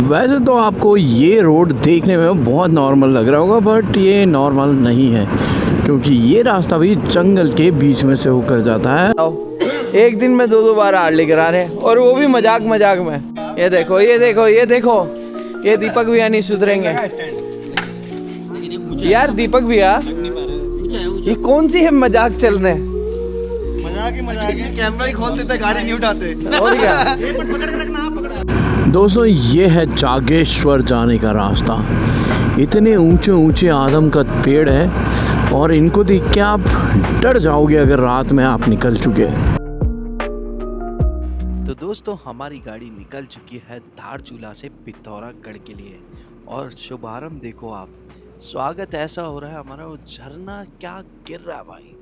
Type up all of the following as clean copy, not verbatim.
वैसे तो आपको ये रोड देखने में बहुत नॉर्मल लग रहा होगा, बट ये नॉर्मल नहीं है क्योंकि ये रास्ता भी जंगल के बीच में से होकर जाता है। एक दिन में दो बार आड़ लेकर आ रहे हैं, और वो भी मजाक मजाक में। ये देखो ये देखो ये देखो, ये दीपक भैया नहीं सुधरेंगे यार। दीपक भैया ये कौन सी है मजाक चल रहे हैं? मजाक ही कैमरा ही खोलते थे, गाड़ी नहीं उठाते। और क्या दोस्तों, ये है जागेश्वर जाने का रास्ता। इतने ऊंचे ऊंचे आदम का पेड़ है और इनको देख के आप डर जाओगे अगर रात में आप निकल चुके। तो दोस्तों, हमारी गाड़ी निकल चुकी है धारचूला से पिथौरागढ़ के लिए, और शुभारंभ देखो आप, स्वागत ऐसा हो रहा है हमारा। वो झरना क्या गिर रहा है भाई।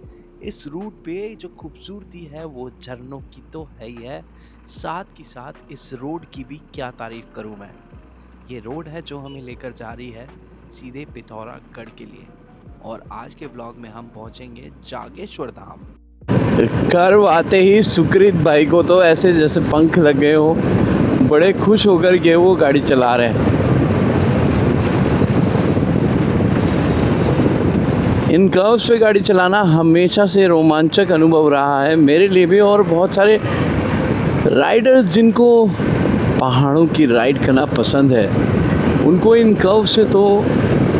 इस रूट पे जो खूबसूरती है वो झरनों की तो है ही है, साथ ही साथ इस रोड की भी क्या तारीफ करूं मैं। ये रोड है जो हमें लेकर जा रही है सीधे पिथौरागढ़ के लिए, और आज के ब्लॉग में हम पहुंचेंगे जागेश्वर धाम। कर्व आते ही सुकृत भाई को तो ऐसे जैसे पंख लग गए हो, बड़े खुश होकर के वो गाड़ी चला रहे हैं। इन कर्व्स पे गाड़ी चलाना हमेशा से रोमांचक अनुभव रहा है मेरे लिए भी, और बहुत सारे राइडर्स जिनको पहाड़ों की राइड करना पसंद है उनको इन कर्व से तो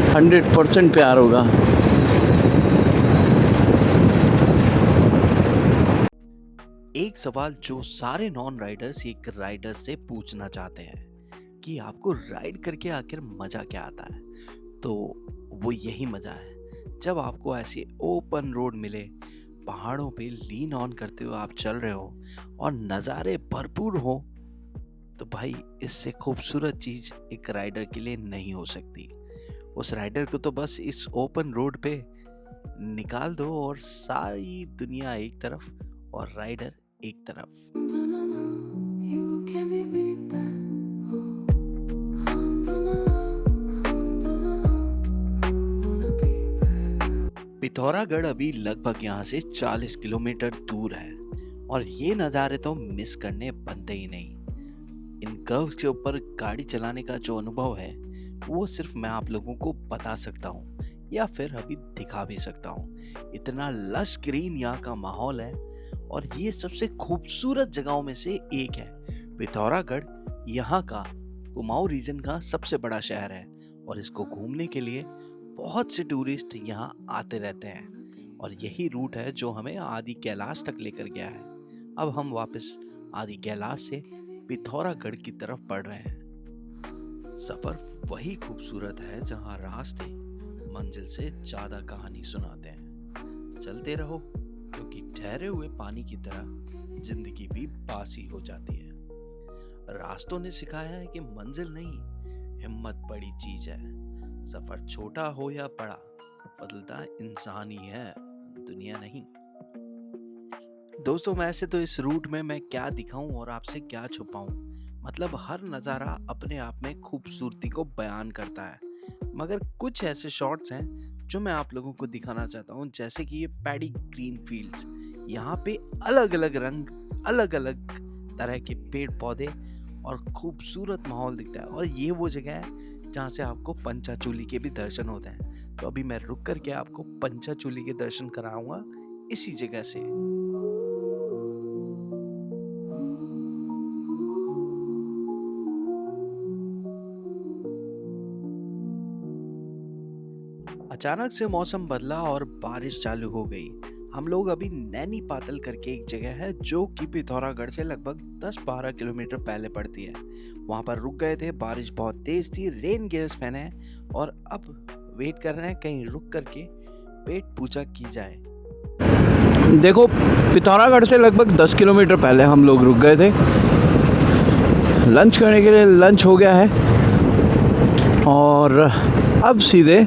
100% प्यार होगा। एक सवाल जो सारे नॉन राइडर्स एक राइडर से पूछना चाहते हैं कि आपको राइड करके आखिर मजा क्या आता है, तो वो यही मजा है जब आपको ऐसी ओपन रोड मिले, पहाड़ों पे लीन ऑन करते हुए आप चल रहे हो और नज़ारे भरपूर हो, तो भाई इससे खूबसूरत चीज़ एक राइडर के लिए नहीं हो सकती। उस राइडर को तो बस इस ओपन रोड पे निकाल दो और सारी दुनिया एक तरफ और राइडर एक तरफ। पिथौरागढ़ अभी लगभग यहाँ से 40 किलोमीटर दूर है, और ये नज़ारे तो मिस करने बनते ही नहीं। इन कर्व्स के ऊपर गाड़ी चलाने का जो अनुभव है वो सिर्फ मैं आप लोगों को बता सकता हूँ, या फिर अभी दिखा भी सकता हूँ। इतना लश ग्रीन यहाँ का माहौल है, और ये सबसे खूबसूरत जगहों में से एक है। पिथौरागढ़ यहाँ का कुमाऊं रीजन का सबसे बड़ा शहर है, और इसको घूमने के लिए बहुत से टूरिस्ट यहाँ आते रहते हैं, और यही रूट है जो हमें आदि कैलाश तक लेकर गया है। अब हम वापस आदि कैलाश से पिथौरागढ़ की तरफ बढ़ रहे हैं। सफर वही खूबसूरत है जहाँ रास्ते मंजिल से ज्यादा कहानी सुनाते हैं। चलते रहो, क्योंकि ठहरे हुए पानी की तरह जिंदगी भी बासी हो जाती है। रास्तों ने सिखाया है कि मंजिल नहीं, हिम्मत बड़ी चीज है। सफर छोटा हो या बड़ा, बदलता इंसान ही है, दुनिया नहीं। दोस्तों, वैसे तो इस रूट में मैं क्या दिखाऊं और आपसे क्या छुपाऊं, मतलब हर नज़ारा अपने आप में खूबसूरती को बयान करता है, मगर कुछ ऐसे शॉट्स हैं जो मैं आप लोगों को दिखाना चाहता हूं, जैसे कि ये पैडी ग्रीन फील्ड्स। यहाँ पे अलग अलग रंग, अलग अलग तरह के पेड़ पौधे और खूबसूरत माहौल दिखता है, और ये वो जगह है जहाँ से आपको पंचाचूली के भी दर्शन होते हैं। तो अभी मैं रुक करके आपको पंचाचूली के दर्शन कराऊंगा इसी जगह से। अचानक से मौसम बदला और बारिश चालू हो गई। हम लोग अभी नैनी पातल करके एक जगह है जो कि पिथौरागढ़ से लगभग 10-12 किलोमीटर पहले पड़ती है, वहाँ पर रुक गए थे। बारिश बहुत तेज थी, रेन गियर्स पहने हैं, और अब वेट कर रहे हैं कहीं रुक करके पेट पूजा की जाए। देखो, पिथौरागढ़ से लगभग 10 किलोमीटर पहले हम लोग रुक गए थे लंच करने के लिए। लंच हो गया है और अब सीधे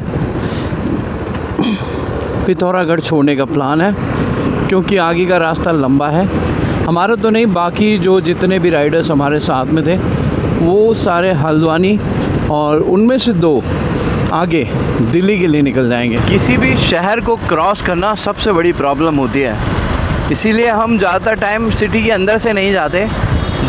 पिथौरागढ़ छोड़ने का प्लान है, क्योंकि आगे का रास्ता लंबा है। हमारा तो नहीं, बाकी जो जितने भी राइडर्स हमारे साथ में थे वो सारे हल्द्वानी, और उनमें से 2 आगे दिल्ली के लिए निकल जाएंगे। किसी भी शहर को क्रॉस करना सबसे बड़ी प्रॉब्लम होती है, इसीलिए हम ज़्यादातर टाइम सिटी के अंदर से नहीं जाते,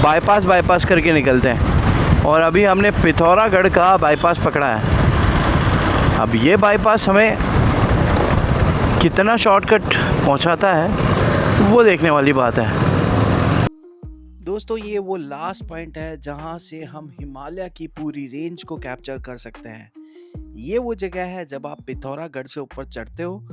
बाईपास करके निकलते हैं। और अभी हमने पिथौरागढ़ का बाईपास पकड़ा है। अब ये बाईपास हमें कितना शॉर्टकट पहुंचाता है वो देखने वाली बात है। दोस्तों ये वो लास्ट पॉइंट है जहां से हम हिमालय की पूरी रेंज को कैप्चर कर सकते हैं। ये वो जगह है जब आप पिथौरागढ़ से ऊपर चढ़ते हो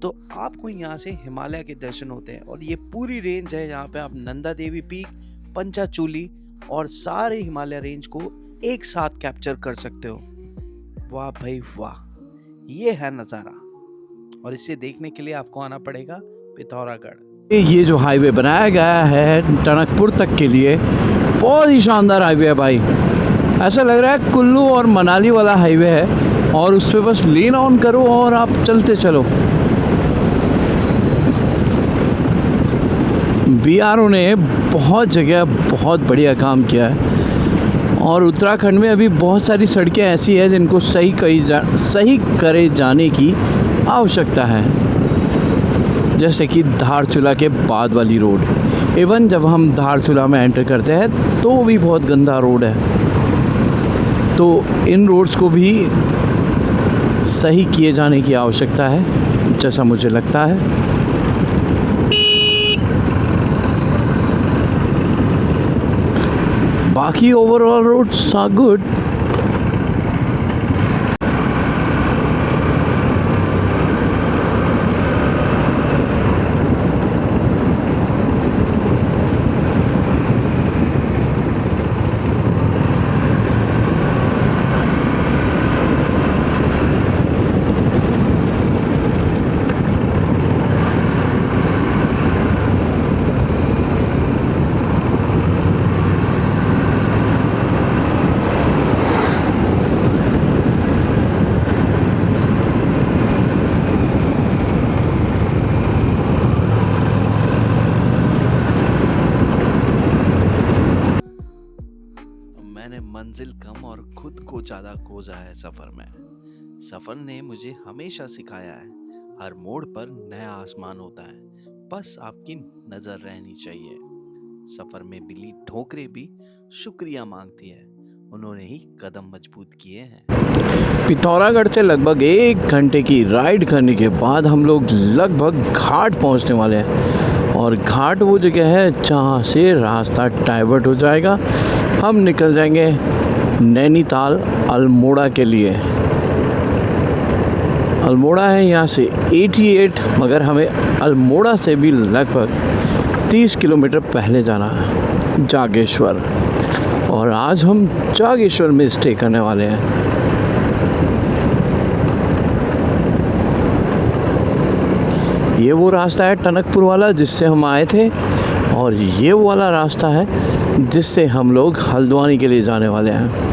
तो आपको यहाँ से हिमालय के दर्शन होते हैं और ये पूरी रेंज है जहाँ पे आप नंदा देवी पीक, पंचाचूली और सारे हिमालय रेंज को एक साथ कैप्चर कर सकते हो। वाह भाई वाह, ये है नज़ारा और इसे देखने के लिए आपको आना पड़ेगा पिथौरागढ़। ये जो हाईवे बनाया गया है टनकपुर तक के लिए बहुत ही शानदार हाईवे है भाई। ऐसा लग रहा है कुल्लू और मनाली वाला हाईवे है और उस पर बस लेन ऑन करो और आप चलते चलो। BRO ने बहुत जगह बहुत बढ़िया काम किया है और उत्तराखंड में अभी बहुत सारी सड़कें ऐसी हैं जिनको सही करे जाने की आवश्यकता है, जैसे कि धारचूला के बाद वाली रोड। इवन जब हम धारचूला में एंटर करते हैं तो वो भी बहुत गंदा रोड है, तो इन रोड्स को भी सही किए जाने की आवश्यकता है जैसा मुझे लगता है। बाकी ओवरऑल रोड्स आर गुड। मंजिल कम और खुद को ज़्यादा खोजा है सफ़र में। सफ़र ने मुझे हमेशा सिखाया है हर मोड़ पर नया आसमान होता है, बस आपकी नज़र रहनी चाहिए। सफ़र में मिली ठोकरें भी शुक्रिया मांगती है, उन्होंने ही कदम मजबूत किए हैं। पिथौरागढ़ से लगभग 1 घंटे की राइड करने के बाद हम लोग लगभग घाट पहुंचने वाले हैं और घाट वो जगह है जहां से रास्ता डाइवर्ट हो जाएगा। हम निकल जाएंगे नैनीताल अल्मोड़ा के लिए। अल्मोड़ा है यहाँ से 88, मगर हमें अल्मोड़ा से भी लगभग 30 किलोमीटर पहले जाना है जागेश्वर, और आज हम जागेश्वर में स्टे करने वाले हैं। ये वो रास्ता है टनकपुर वाला जिससे हम आए थे और ये वो वाला रास्ता है जिससे हम लोग हल्द्वानी के लिए जाने वाले हैं।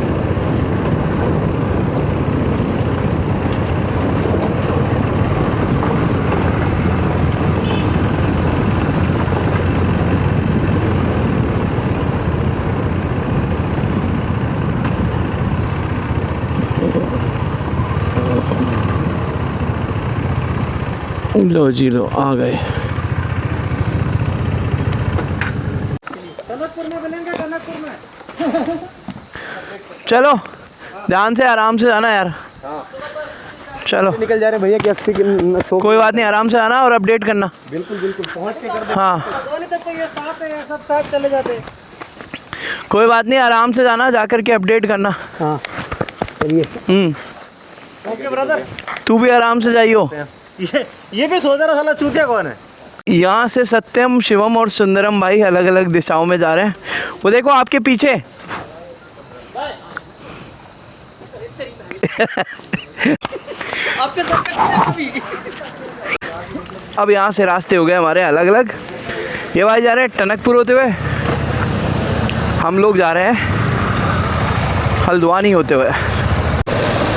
लो जी लो, आ गए। टनकपुर में मिलेंगे, टनकपुर में। चलो ध्यान से आराम से जाना यार। चलो निकल जा रहे भैया की कोई बात नहीं, आराम से आना और अपडेट करना। बिल्कुल बिल्कुल पहुंच के कर दे। हाँ तक तो ये साफ है, सब साफ चले जाते। कोई बात नहीं, आराम से जाना, जाकर के अपडेट करना। हाँ चलिए। ओके ब्रदर, तू भी आराम से जाइयो। ये भी सोच रहा साला चूतिया कौन है। यहाँ से सत्यम, शिवम और सुंदरम भाई अलग अलग दिशाओं में जा रहे हैं। वो देखो आपके पीछे। अब यहाँ से रास्ते हो गए हमारे अलग अलग। ये भाई जा रहे हैं टनकपुर होते हुए, हम लोग जा रहे हैं हल्द्वानी होते हुए।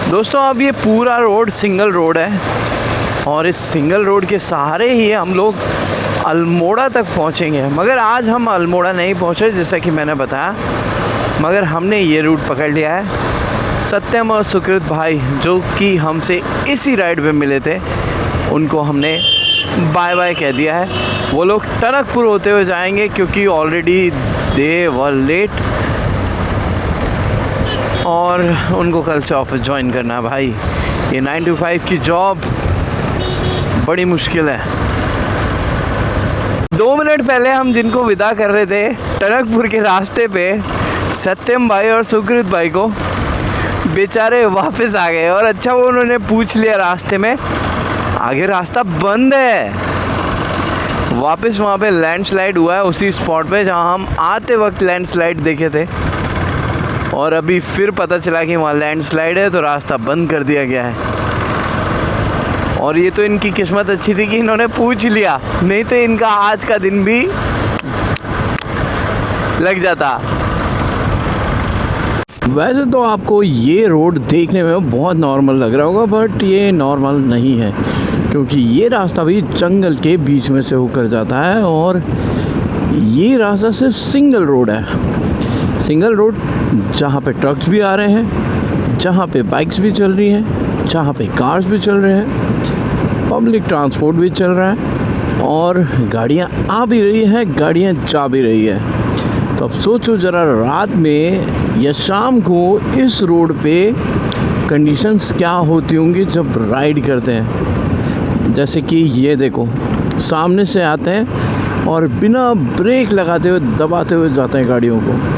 दोस्तों अब ये पूरा रोड सिंगल रोड है और इस सिंगल रोड के सहारे ही हम लोग अल्मोड़ा तक पहुंचेंगे। मगर आज हम अल्मोड़ा नहीं पहुंचे जैसा कि मैंने बताया, मगर हमने ये रूट पकड़ लिया है। सत्यम और सुकृत भाई जो कि हमसे इसी राइड पे मिले थे, उनको हमने बाय बाय कह दिया है। वो लोग टनकपुर होते हुए जाएंगे क्योंकि ऑलरेडी दे वर लेट। और उनको कल से ऑफिस ज्वाइन करना है। भाई ये 9 to 5 की जॉब बड़ी मुश्किल है। 2 मिनट पहले हम जिनको विदा कर रहे थे टनकपुर के रास्ते पे, सत्यम भाई और सुकृत भाई को, बेचारे वापस आ गए। और अच्छा वो उन्होंने पूछ लिया रास्ते में, आगे रास्ता बंद है। वापस वहाँ पे लैंडस्लाइड हुआ है उसी स्पॉट पे जहाँ हम आते वक्त लैंडस्लाइड देखे थे, और अभी फिर पता चला कि वहाँ लैंडस्लाइड है तो रास्ता बंद कर दिया गया है। और ये तो इनकी किस्मत अच्छी थी कि इन्होंने पूछ लिया, नहीं तो इनका आज का दिन भी लग जाता। वैसे तो आपको ये रोड देखने में बहुत नॉर्मल लग रहा होगा, बट ये नॉर्मल नहीं है, क्योंकि ये रास्ता भी जंगल के बीच में से होकर जाता है। और ये रास्ता सिर्फ सिंगल रोड है, सिंगल रोड जहाँ पे ट्रक्स भी आ रहे हैं, जहाँ पे बाइक्स भी चल रही हैं, जहाँ पे कार्स भी चल रहे हैं, पब्लिक ट्रांसपोर्ट भी चल रहा है, और गाड़ियाँ आ भी रही हैं, गाड़ियाँ जा भी रही है। तो अब सोचो ज़रा, रात में या शाम को इस रोड पे कंडीशंस क्या होती होंगी जब राइड करते हैं। जैसे कि ये देखो, सामने से आते हैं और बिना ब्रेक लगाते हुए दबाते हुए जाते हैं गाड़ियों को।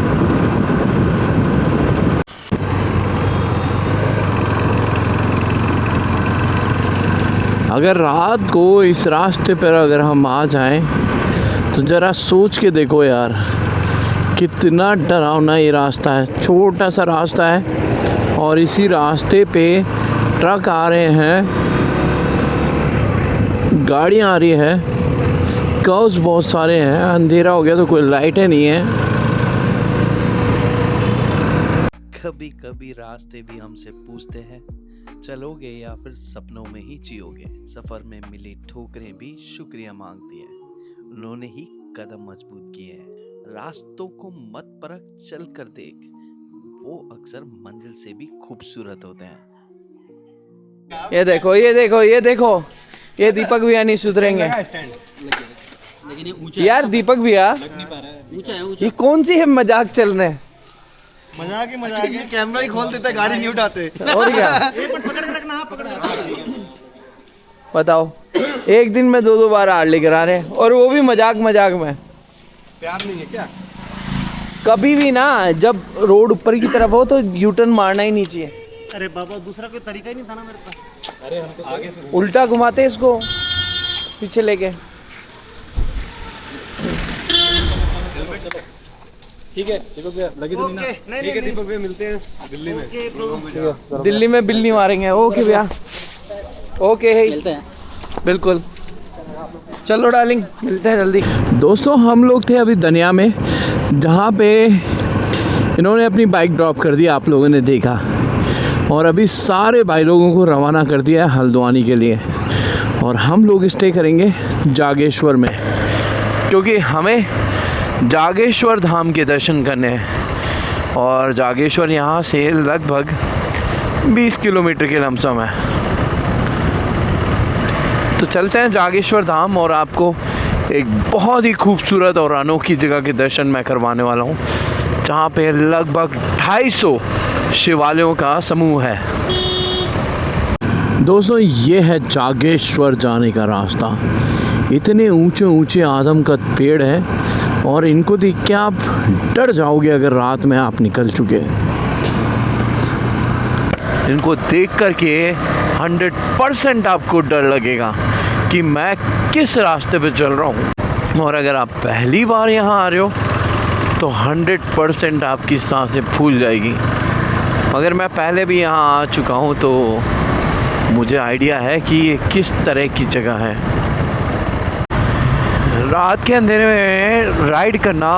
अगर रात को इस रास्ते पर अगर हम आ जाएं तो ज़रा सोच के देखो यार, कितना डरावना ये रास्ता है। छोटा सा रास्ता है और इसी रास्ते पे ट्रक आ रहे हैं, गाड़ियाँ आ रही है, कर्व्स बहुत सारे हैं, अंधेरा हो गया तो कोई लाइटें नहीं है। कभी कभी रास्ते भी हमसे पूछते हैं, चलोगे या फिर सपनों में ही जियोगे। सफर में मिली ठोकरें भी शुक्रिया मांगती हैं, उन्होंने ही कदम मजबूत किए हैं। रास्तों को मत परख, चल कर देख, वो अक्सर मंजिल से भी खूबसूरत होते हैं। ये देखो, ये देखो, ये देखो, ये दीपक भैया नहीं सुधरेंगे यार। दीपक भैया ये कौन सी है मजाक चल रहे हैं? मजाक ही कैमरा ही खोल देते, गाड़ी नहीं उठाते। और क्या बताओ, एक दिन में 2 बार आड़ लेकर आ रहे हैं, और वो भी मजाक मजाक में। प्यार नहीं है क्या? कभी भी ना, जब रोड ऊपर की तरफ हो तो यू टर्न मारना ही नहीं चाहिए। अरे बाबा, दूसरा कोई तरीका ही नहीं था ना मेरे पास। अरे हम तो आगे से उल्टा घुमाते इसको पीछे लेके। ठीक है दीपक भैया, लगी तो नहीं? ठीक है दीपक भैया, मिलते हैं दिल्ली में। दिल्ली में बिल्ली मारेंगे। ओके भैया, ओके है, मिलते हैं बिल्कुल। चलो डार्लिंग, मिलते हैं जल्दी। दोस्तों, हम लोग थे अभी दनिया में, जहाँ पे इन्होंने अपनी बाइक ड्रॉप कर दी, आप लोगों ने देखा। और अभी सारे भाई लोगों को रवाना कर दिया है हल्द्वानी के लिए, और हम लोग स्टे करेंगे जागेश्वर में, क्योंकि हमें जागेश्वर धाम के दर्शन करने हैं। और जागेश्वर यहाँ से लगभग 20 किलोमीटर के लमसम है। तो चलते हैं जागेश्वर धाम, और आपको एक बहुत ही खूबसूरत और अनोखी जगह के दर्शन मैं करवाने वाला हूँ, जहाँ पे लगभग 250 शिवालयों का समूह है। दोस्तों, ये है जागेश्वर जाने का रास्ता। इतने ऊंचे ऊंचे आदम का पेड़ है, और इनको देख के आप डर जाओगे अगर रात में आप निकल चुके। इनको देख कर के 100% आपको डर लगेगा कि मैं किस रास्ते पे चल रहा हूँ। और अगर आप पहली बार यहाँ आ रहे हो तो 100% आपकी सांसें फूल जाएगी। मगर मैं पहले भी यहाँ आ चुका हूँ, तो मुझे आइडिया है कि ये किस तरह की जगह है। रात के अंधेरे में राइड करना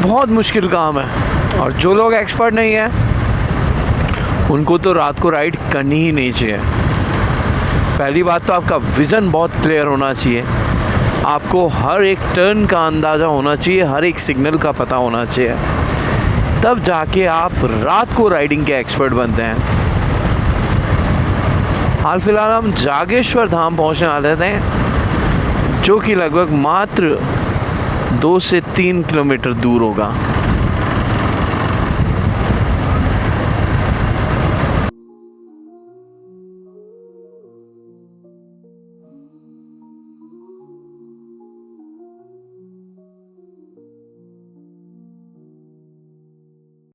बहुत मुश्किल काम है, और जो लोग एक्सपर्ट नहीं हैं उनको तो रात को राइड करनी ही नहीं चाहिए। पहली बात तो आपका विज़न बहुत क्लियर होना चाहिए, आपको हर एक टर्न का अंदाज़ा होना चाहिए, हर एक सिग्नल का पता होना चाहिए, तब जाके आप रात को राइडिंग के एक्सपर्ट बनते हैं। हाल फिलहाल हम जागेश्वर धाम पहुंचने वाले थे, जो कि लगभग मात्र 2 से 3 किलोमीटर दूर होगा।